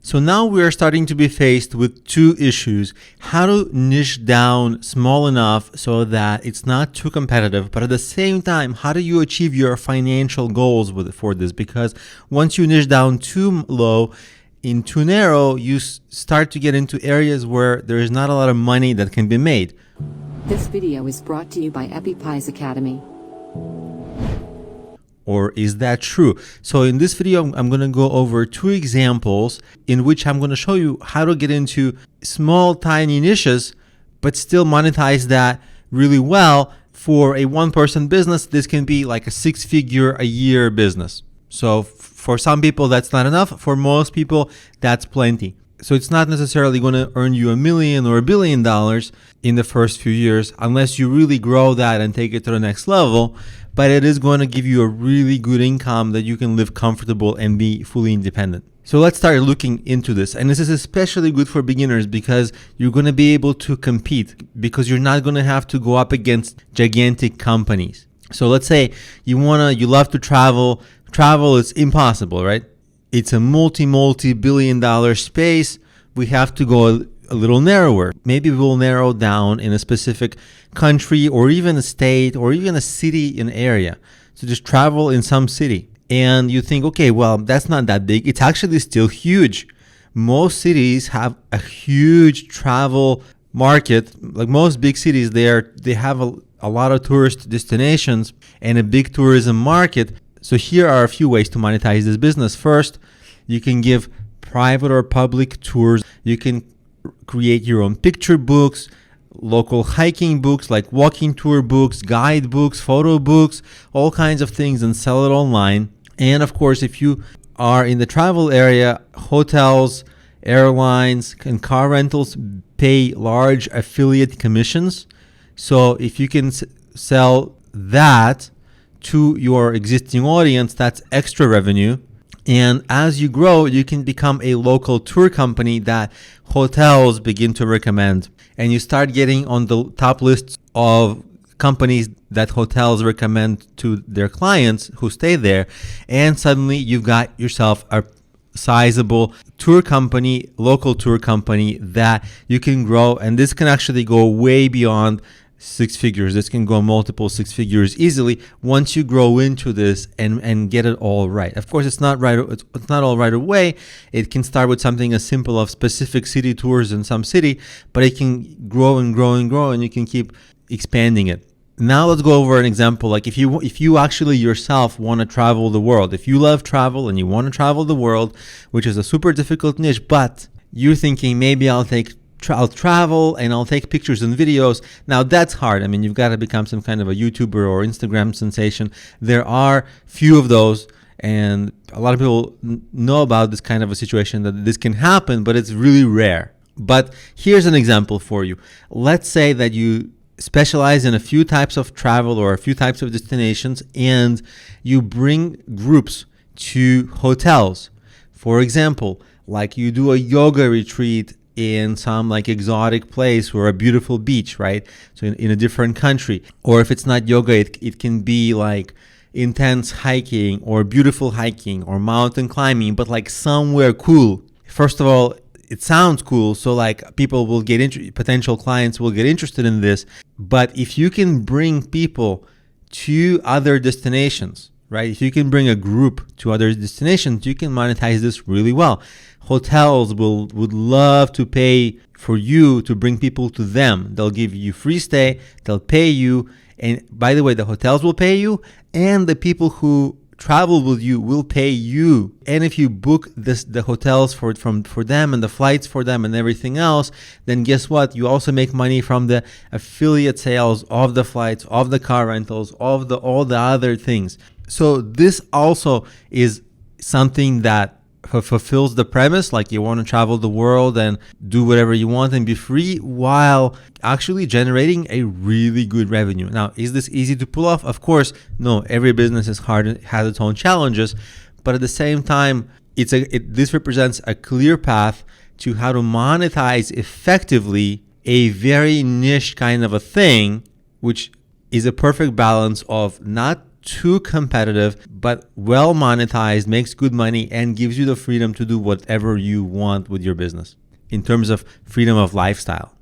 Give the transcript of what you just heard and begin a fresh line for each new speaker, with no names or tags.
So now we are starting to be faced with two issues: how to niche down small enough so that it's not too competitive, but at the same time, how do you achieve your financial goals for this? Because once you niche down too low, in too narrow, you start to get into areas where there is not a lot of money that can be made.
This video is brought to you by Appy Pie Academy.
Or is that true? So in this video, I'm going to go over two examples in which I'm going to show you how to get into small, tiny niches, but still monetize that really well. For a one-person business, this can be like a six-figure-a-year business. So for some people, that's not enough. For most people, that's plenty. So it's not necessarily going to earn you $1 million or $1 billion in the first few years, unless you really grow that and take it to the next level. But it is going to give you a really good income that you can live comfortable and be fully independent. So let's start looking into this. And this is especially good for beginners because you're going to be able to compete, because you're not going to have to go up against gigantic companies. So let's say you love to travel. Travel is impossible, right? It's a multi-billion-dollar space. We have to go a little narrower. Maybe we'll narrow down in a specific country or even a state or even a city, an area. So just travel in some city. And you think, okay, well, that's not that big. It's actually still huge. Most cities have a huge travel market. Like most big cities, they have a lot of tourist destinations and a big tourism market. So here are a few ways to monetize this business. First, you can give private or public tours. You can create your own picture books, local hiking books like walking tour books, guide books, photo books, all kinds of things, and sell it online. And of course, if you are in the travel area, hotels, airlines, and car rentals pay large affiliate commissions. So if you can sell that to your existing audience, that's extra revenue. And as you grow, you can become a local tour company that hotels begin to recommend. And you start getting on the top lists of companies that hotels recommend to their clients who stay there. And suddenly you've got yourself a sizable tour company, local tour company that you can grow. And this can actually go way beyond six figures. This can go multiple six figures easily once you grow into this and get it all right. Of course, it's not all right away. It can start with something as simple as specific city tours in some city, but it can grow and grow and grow, and you can keep expanding it. Now let's go over an example. Like if you actually yourself want to travel the world, if you love travel and you want to travel the world, which is a super difficult niche, but you're thinking maybe I'll travel and I'll take pictures and videos. Now that's hard. I mean, you've got to become some kind of a YouTuber or Instagram sensation. There are few of those, and a lot of people know about this kind of a situation, that this can happen, but it's really rare. But here's an example for you. Let's say that you specialize in a few types of travel or a few types of destinations, and you bring groups to hotels. For example, like you do a yoga retreat in some like exotic place or a beautiful beach, right? So in a different country. Or if it's not yoga, it can be like intense hiking or beautiful hiking or mountain climbing, but like somewhere cool. First of all, it sounds cool, so like people will potential clients will get interested in this. But if you can bring people to other destinations, right? If you can bring a group to other destinations, you can monetize this really well. Hotels would love to pay for you to bring people to them. They'll give you free stay, they'll pay you, and by the way, the hotels will pay you, and the people who travel with you will pay you. And if you book the hotels for them and the flights for them and everything else, then guess what? You also make money from the affiliate sales of the flights, of the car rentals, of all the other things. So this also is something that fulfills the premise, like you want to travel the world and do whatever you want and be free, while actually generating a really good revenue. Now, is this easy to pull off? Of course, no. Every business is hard and has its own challenges, but at the same time, this represents a clear path to how to monetize effectively a very niche kind of a thing, which is a perfect balance of not too competitive, but well monetized, makes good money, and gives you the freedom to do whatever you want with your business in terms of freedom of lifestyle.